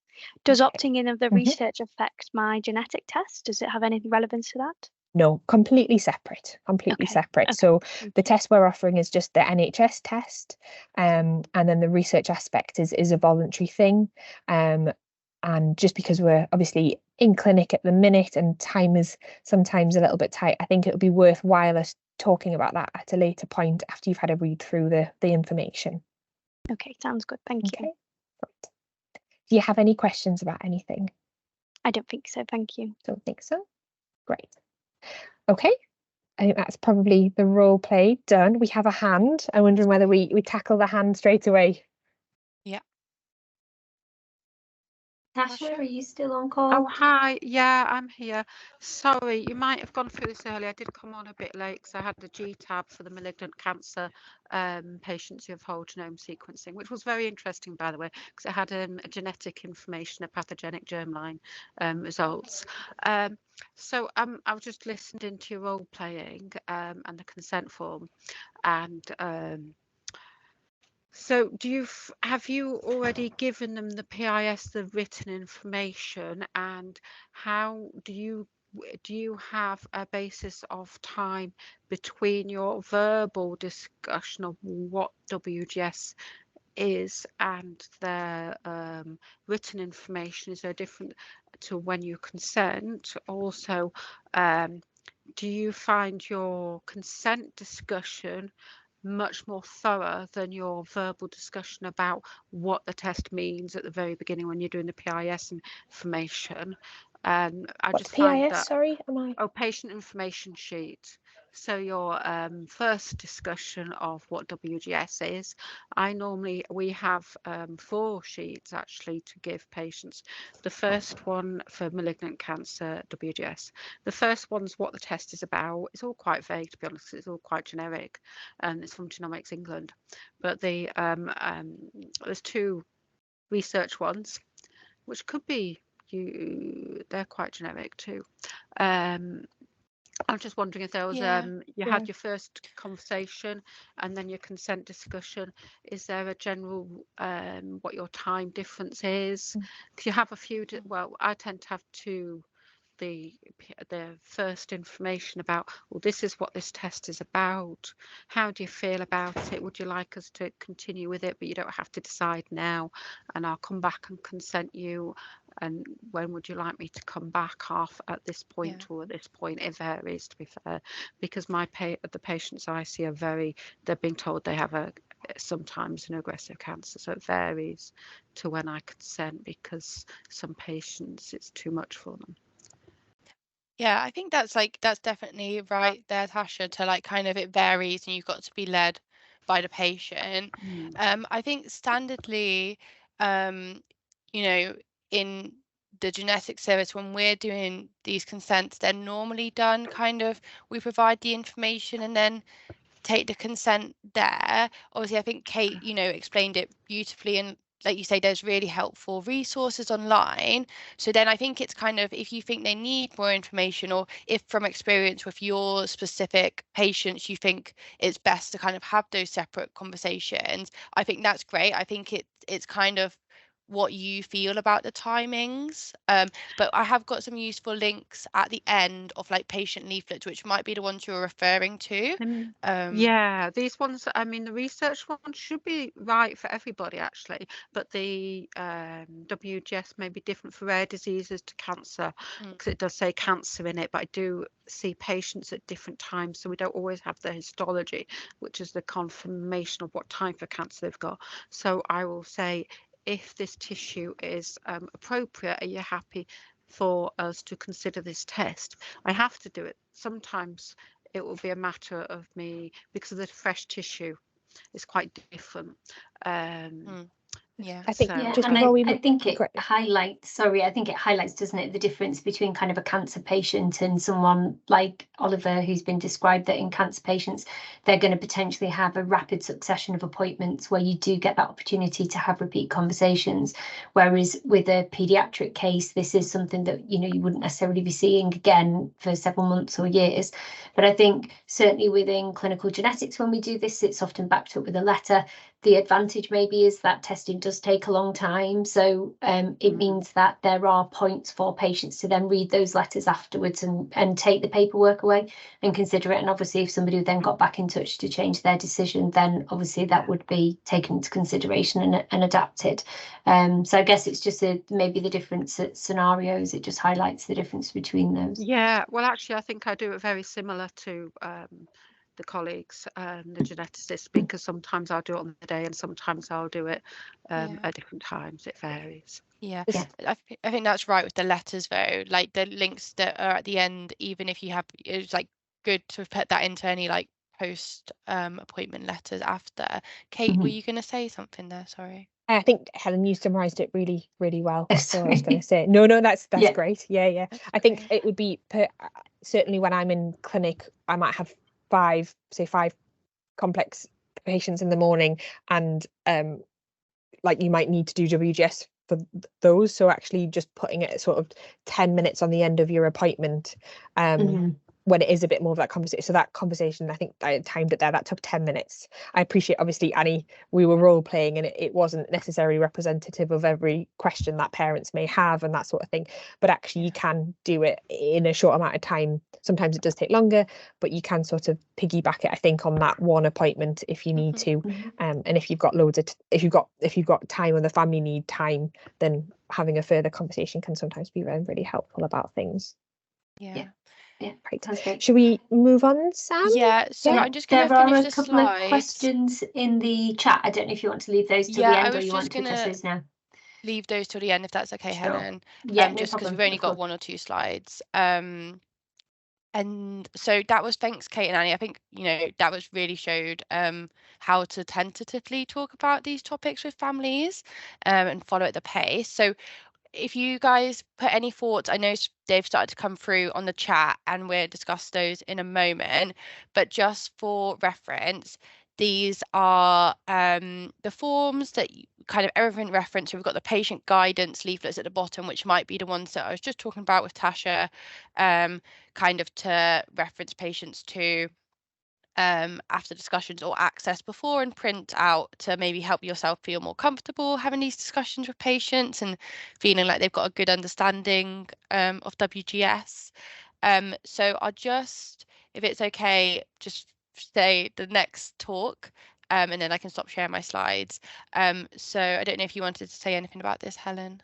Does opting in of the research affect my genetic test? Does it have any relevance to that? No, completely separate. So the test we're offering is just the NHS test, and then the research aspect is a voluntary thing. And just because we're obviously in clinic at the minute and time is sometimes a little bit tight, I think it would be worthwhile us talking about that at a later point after you've had a read through the information. Okay, sounds good. Thank you. Right. Do you have any questions about anything? I don't think so. Thank you. Don't think so? Great. Okay, I think that's probably the role play done. We have a hand. I'm wondering whether we tackle the hand straight away. Yeah. Tasha, are you still on call? Oh, hi. Yeah, I'm here. Sorry, you might have gone through this earlier. I did come on a bit late because I had the G-tab for the malignant cancer patients who have whole genome sequencing, which was very interesting, by the way, because it had a genetic information, a pathogenic germline results. So I was just listened into your role playing and the consent form, and so have you already given them the PIS, the written information, and how do you have a basis of time between your verbal discussion of what WGS is and their written information? Is there different to when you consent? Also, do you find your consent discussion much more thorough than your verbal discussion about what the test means at the very beginning when you're doing the PIS information? I What's just find PIS? that, Sorry, patient information sheet. So your first discussion of what WGS is, we have 4 sheets actually to give patients. The first one for malignant cancer, WGS. The first one's what the test is about. It's all quite vague, to be honest. It's all quite generic, and it's from Genomics England. But there's 2 research ones, which could be they're quite generic too. I'm just wondering if there was you had your first conversation and then your consent discussion. Is there a general what your time difference is? Because you have a few. Well, I tend to have 2 the first information about, well, this is what this test is about. How do you feel about it? Would you like us to continue with it? But you don't have to decide now, and I'll come back and consent you. And when would you like me to come back off at this point or at this point? It varies, to be fair, because the patients I see they're being told they have sometimes an aggressive cancer, so it varies to when I consent, because some patients it's too much for them. Yeah, I think that's definitely right there, Tasha, to like kind of it varies and you've got to be led by the patient. I think standardly, you know, in the genetic service, when we're doing these consents, they're normally done kind of, we provide the information and then take the consent there. Obviously, I think Kate, explained it beautifully, and like you say, there's really helpful resources online. So then I think it's kind of, if you think they need more information, or if from experience with your specific patients, you think it's best to kind of have those separate conversations, I think that's great. I think it's kind of what you feel about the timings. But I have got some useful links at the end of like patient leaflets, which might be the ones you're referring to. Yeah, these ones, I mean, the research ones should be right for everybody actually, but the WGS may be different for rare diseases to cancer, because it does say cancer in it, but I do see patients at different times, so we don't always have the histology, which is the confirmation of what type of cancer they've got. So I will say, if this tissue is appropriate, are you happy for us to consider this test? I have to do it. Sometimes it will be a matter of me, because of the fresh tissue, it's quite different. Yeah, I think Yeah, just and before we I think it Great. highlights, doesn't it, the difference between kind of a cancer patient and someone like Oliver, who's been described, that in cancer patients, they're going to potentially have a rapid succession of appointments where you do get that opportunity to have repeat conversations. Whereas with a pediatric case, this is something that, you wouldn't necessarily be seeing again for several months or years. But I think certainly within clinical genetics, when we do this, it's often backed up with a letter. The advantage maybe is that testing does take a long time, so it means that there are points for patients to then read those letters afterwards and take the paperwork away and consider it. And obviously, if somebody then got back in touch to change their decision, then obviously that would be taken into consideration and adapted. So I guess it's just maybe the different scenarios. It just highlights the difference between those. Yeah, well, actually, I think I do it very similar to the colleagues, the geneticists, because sometimes I'll do it on the day and sometimes I'll do it at different times. It varies. Yeah. I think that's right with the letters though, like the links that are at the end, even if you have, it's like good to put that into any like post appointment letters after. Kate, were you going to say something there? Sorry. I think Helen, you summarised it really, really well. So I was going to say, no, that's great. Yeah. I think it would be certainly when I'm in clinic, I might have five complex patients in the morning, and like you might need to do WGS for those. So actually just putting it at sort of 10 minutes on the end of your appointment, when it is a bit more of that conversation. So that conversation, I think I timed it there, that took 10 minutes. I appreciate, obviously, Annie, we were role playing and it wasn't necessarily representative of every question that parents may have and that sort of thing. But actually you can do it in a short amount of time. Sometimes it does take longer, but you can sort of piggyback it, I think, on that one appointment if you need to. And if you've got if you've got time and the family need time, then having a further conversation can sometimes be really, really helpful about things. Yeah. Right. That's great. Should we move on, Sam? Yeah, so I'm just going to finish the slides. There are a couple of questions in the chat. I don't know if you want to leave those till the end or you want to address those now. Leave those till the end if that's okay, Sure. Helen. Yeah, just because we've only got one or two slides. And so that was, thanks Kate and Annie. I think that was really showed how to tentatively talk about these topics with families and follow at the pace. So if you guys put any thoughts, I know they've started to come through on the chat and we'll discuss those in a moment, but just for reference, these are the forms that kind of everything reference. We've got the patient guidance leaflets at the bottom, which might be the ones that I was just talking about with Tasha, kind of to reference patients to. after discussions, or access before and print out to maybe help yourself feel more comfortable having these discussions with patients and feeling like they've got a good understanding of WGS. So I'll just, if it's okay, just say the next talk, and then I can stop sharing my slides. So I don't know if you wanted to say anything about this, Helen.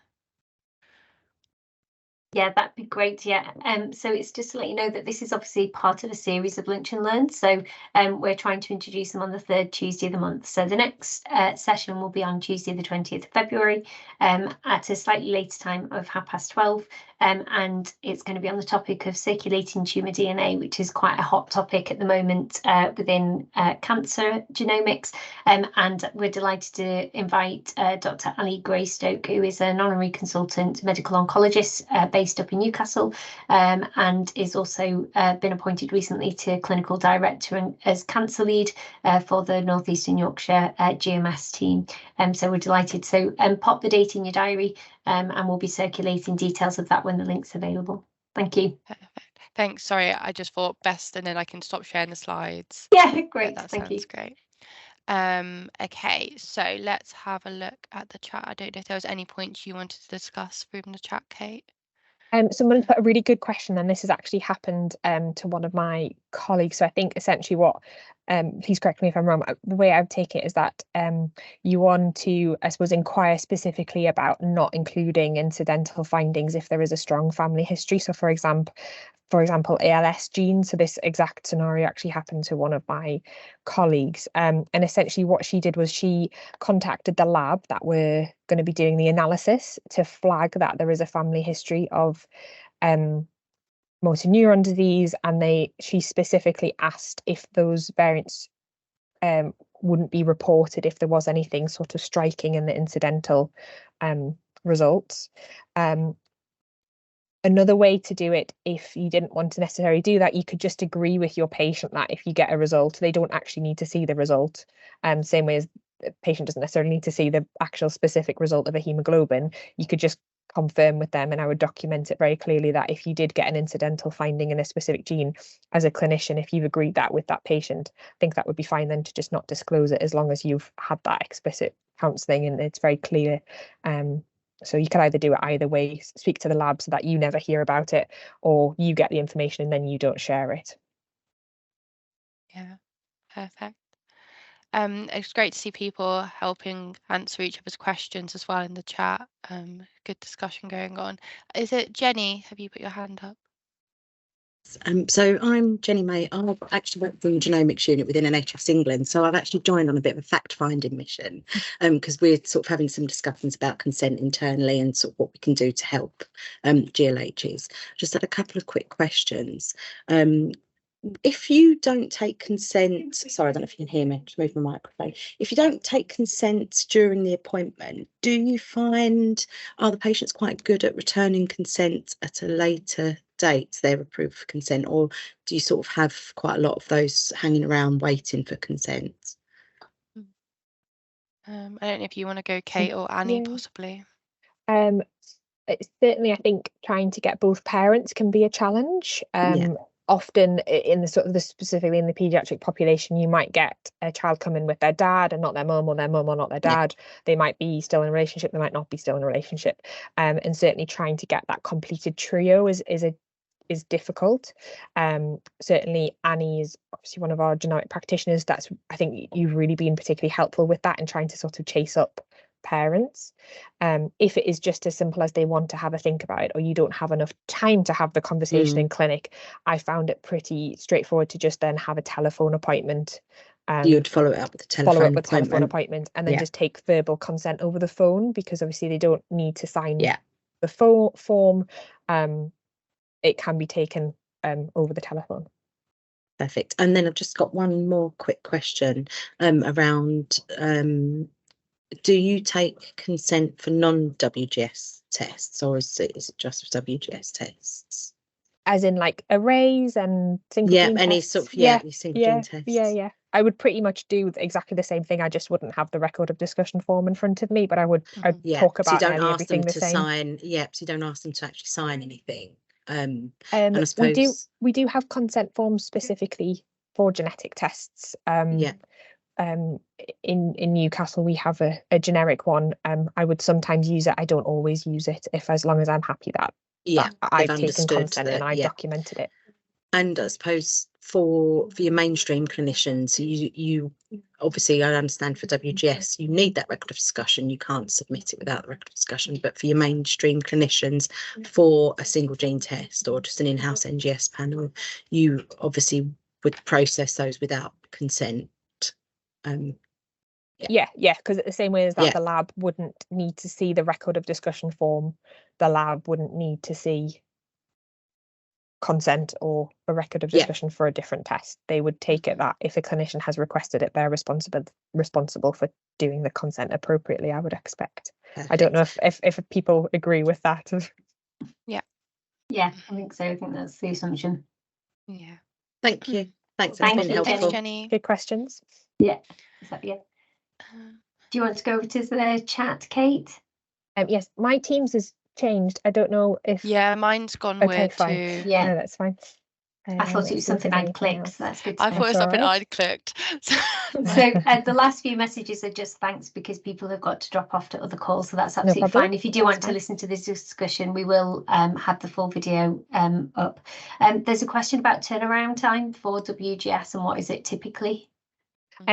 Yeah, that'd be great. Yeah. So it's just to let you know that this is obviously part of a series of Lunch and Learn. So we're trying to introduce them on the 3rd Tuesday of the month. So the next session will be on Tuesday, the 20th of February, at a slightly later time of 12:30. And it's going to be on the topic of circulating tumour DNA, which is quite a hot topic at the moment within cancer genomics. And we're delighted to invite Dr. Ali Greystoke, who is an honorary consultant medical oncologist based up in Newcastle, and is also been appointed recently to clinical director and as cancer lead for the North Eastern Yorkshire GMS team. So we're delighted. So pop the date in your diary, and we'll be circulating details of that when the link's available. Thank you. Perfect. Thanks. Sorry, I just thought best, and then I can stop sharing the slides. Yeah, great. That Thank you. sounds great. Okay, so let's have a look at the chat. I don't know if there was any points you wanted to discuss from the chat, Kate. Someone put a really good question, and this has actually happened to one of my colleagues. So I think essentially what, please correct me if I'm wrong, the way I would take it is that you want to, I suppose, inquire specifically about not including incidental findings if there is a strong family history. So for example, ALS gene. So this exact scenario actually happened to one of my colleagues. And essentially what she did was she contacted the lab that were going to be doing the analysis to flag that there is a family history of motor neuron disease. And she specifically asked if those variants wouldn't be reported if there was anything sort of striking in the incidental results. Another way to do it, if you didn't want to necessarily do that, you could just agree with your patient that if you get a result, they don't actually need to see the result. Same way as the patient doesn't necessarily need to see the actual specific result of a hemoglobin. You could just confirm with them, and I would document it very clearly that if you did get an incidental finding in a specific gene, as a clinician, if you've agreed that with that patient, I think that would be fine then to just not disclose it, as long as you've had that explicit counselling and it's very clear. So you can either do it either way, speak to the lab so that you never hear about it, or you get the information and then you don't share it. Yeah, perfect. It's great to see people helping answer each other's questions as well in the chat. Good discussion going on. Is it Jenny? Have you put your hand up? So I'm Jenny May. I've actually worked for the genomics unit within NHS England. So I've actually joined on a bit of a fact-finding mission, because we're sort of having some discussions about consent internally and sort of what we can do to help GLHs. Just had a couple of quick questions. If you don't take consent, sorry, I don't know if you can hear me, just move my microphone. If you don't take consent during the appointment, do you find, are the patients quite good at returning consent at a later date, they're approved for consent, or do you sort of have quite a lot of those hanging around waiting for consent? I don't know if you want to go, Kate, or Annie, possibly. It's certainly, I think, trying to get both parents can be a challenge. Often in the sort of specifically in the pediatric population, you might get a child come in with their dad and not their mum, or their mum or not their dad. They might be still in a relationship, they might not be still in a relationship. And certainly trying to get that completed trio is difficult. Certainly Annie is obviously one of our genomic practitioners. That's, I think you've really been particularly helpful with that and trying to sort of chase up parents. If it is just as simple as they want to have a think about it, or you don't have enough time to have the conversation in clinic, I found it pretty straightforward to just then have a telephone appointment. You'd follow it up with a telephone appointment, and then just take verbal consent over the phone, because obviously they don't need to sign the form. It can be taken over the telephone. Perfect. And then I've just got one more quick question around do you take consent for non-WGS tests, or is it just for WGS tests? As in like arrays and single gene any tests? sort of single gene tests. Yeah. I would pretty much do exactly the same thing. I just wouldn't have the record of discussion form in front of me, but I'd talk about so you don't ask everything them the to same. sign. So you don't ask them to actually sign anything. And I suppose we do have consent forms specifically for genetic tests. Yeah. In Newcastle we have a generic one. I would sometimes use it. I don't always use it, as long as I'm happy that I've taken understood consent and I've documented it. And I suppose for your mainstream clinicians, you obviously, I understand for WGS you need that record of discussion. You can't submit it without the record of discussion. But for your mainstream clinicians, for a single gene test or just an in-house NGS panel, you obviously would process those without consent. Yeah, because the same way as that, the lab wouldn't need to see the record of discussion form. The lab wouldn't need to see consent or a record of discussion for a different test. They would take it that if a clinician has requested it, they're responsible for doing the consent appropriately, I would expect. Perfect. I don't know if people agree with that. Yeah, I think so. I think that's the assumption. Yeah. Thank you. Thanks. Thank That's been you, helpful. Jenny. Good questions. Yeah. Is that Do you want to go over to the chat, Kate? Yes, my Teams has changed. I don't know if. Yeah, mine's gone weird too. Yeah, no, that's fine. I thought it was something I'd clicked. So that's good. I thought it was something I'd clicked. So the last few messages are just thanks because people have got to drop off to other calls. So that's absolutely fine. If you do want to listen to this discussion, we will have the full video up. There's a question about turnaround time for WGS and what is it typically?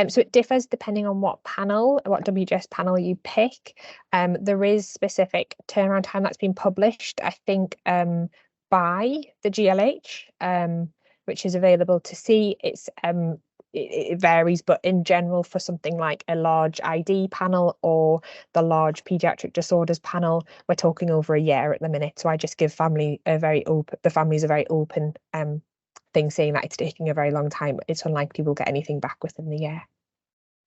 So it differs depending on what WGS panel you pick. There is specific turnaround time that's been published, I think, by the GLH, which is available to see. It varies, but in general, for something like a large ID panel or the large pediatric disorders panel, we're talking over a year at the minute. So I just give the families a very open thing saying that it's taking a very long time. It's unlikely we'll get anything back within the year.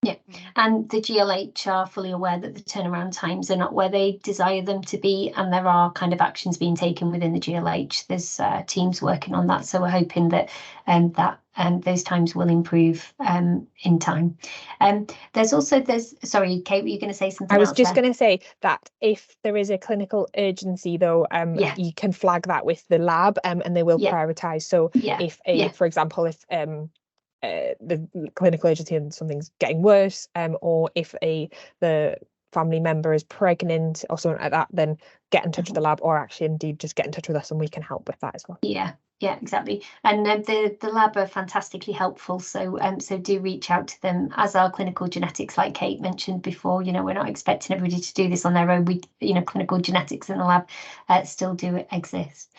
Yeah, and the GLH are fully aware that the turnaround times are not where they desire them to be, and there are kind of actions being taken within the GLH. There's teams working on that, so we're hoping that those times will improve in time. Sorry, Kate, were you going to say something? I was just going to say that if there is a clinical urgency, though, you can flag that with the lab, and they will prioritise. So for example, if the clinical urgency and something's getting worse, or if the family member is pregnant or something like that, then get in touch with the lab, or actually indeed just get in touch with us and we can help with that as well. Yeah, exactly. And the lab are fantastically helpful. So so do reach out to them, as our clinical genetics, like Kate mentioned before. We're not expecting everybody to do this on their own. Clinical genetics in the lab still do exist.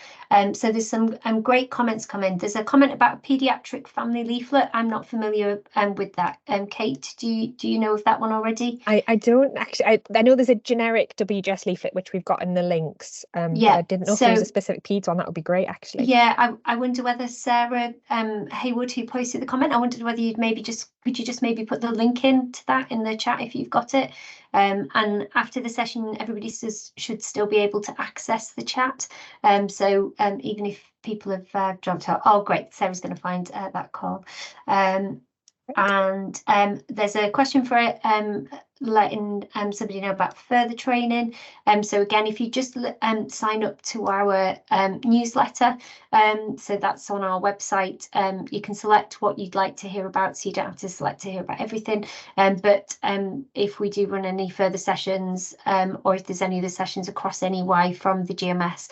So there's some great comments coming. There's a comment about a pediatric family leaflet. I'm not familiar with that. Kate, do you know of that one already? I don't actually. I know there's a generic WGS leaflet which we've got in the links. But I didn't know if there was a specific peds one. That would be great, actually. Yeah, I wonder whether Sarah Haywood, who posted the comment, I wondered whether could you just maybe put the link into that in the chat if you've got it. And after the session, everybody should still be able to access the chat. So even if people have dropped out. Oh, great, Sarah's going to find that call. And there's a question for letting somebody know about further training. So again, if you just sign up to our newsletter, so that's on our website, you can select what you'd like to hear about, so you don't have to select to hear about everything. But if we do run any further sessions, or if there's any other sessions across NEY from the GMS,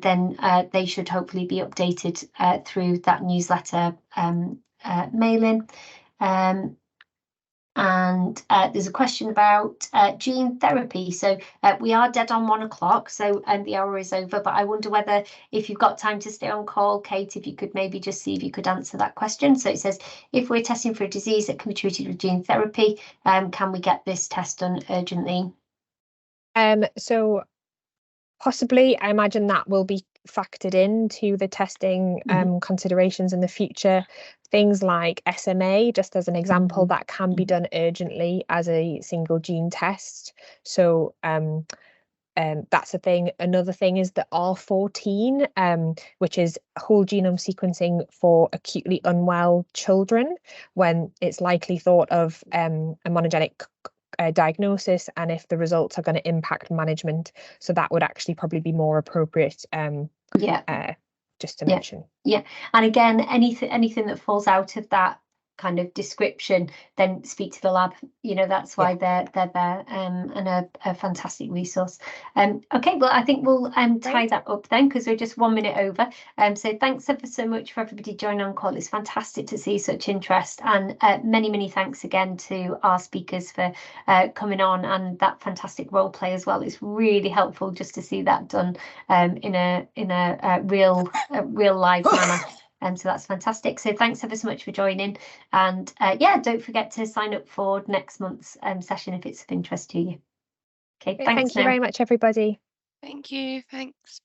then they should hopefully be updated through that newsletter mailing. And there's a question about gene therapy. So we are dead on 1 o'clock, so the hour is over, but I wonder whether, if you've got time to stay on call, Kate, if you could maybe just see if you could answer that question. So it says, if we're testing for a disease that can be treated with gene therapy, can we get this test done urgently? So possibly, I imagine that will be factored into the testing considerations in the future. Things like SMA, just as an example, that can be done urgently as a single gene test. So that's a thing. Another thing is the R14, which is whole genome sequencing for acutely unwell children, when it's likely thought of a monogenic diagnosis, and if the results are going to impact management. So that would actually probably be more appropriate just to Yeah. mention. Yeah, and again, anything that falls out of that kind of description, then speak to the lab. You know, that's why they're there, and a fantastic resource. Okay, well, I think we'll tie that up then, because we're just 1 minute over. So thanks ever so much for everybody joining on call. It's fantastic to see such interest, and many thanks again to our speakers for coming on, and that fantastic role play as well. It's really helpful just to see that done in a real live manner. So that's fantastic. So thanks ever so much for joining, and yeah, don't forget to sign up for next month's session if it's of interest to you. Okay, thanks. Thank you very much, everybody. Thank you. Thanks.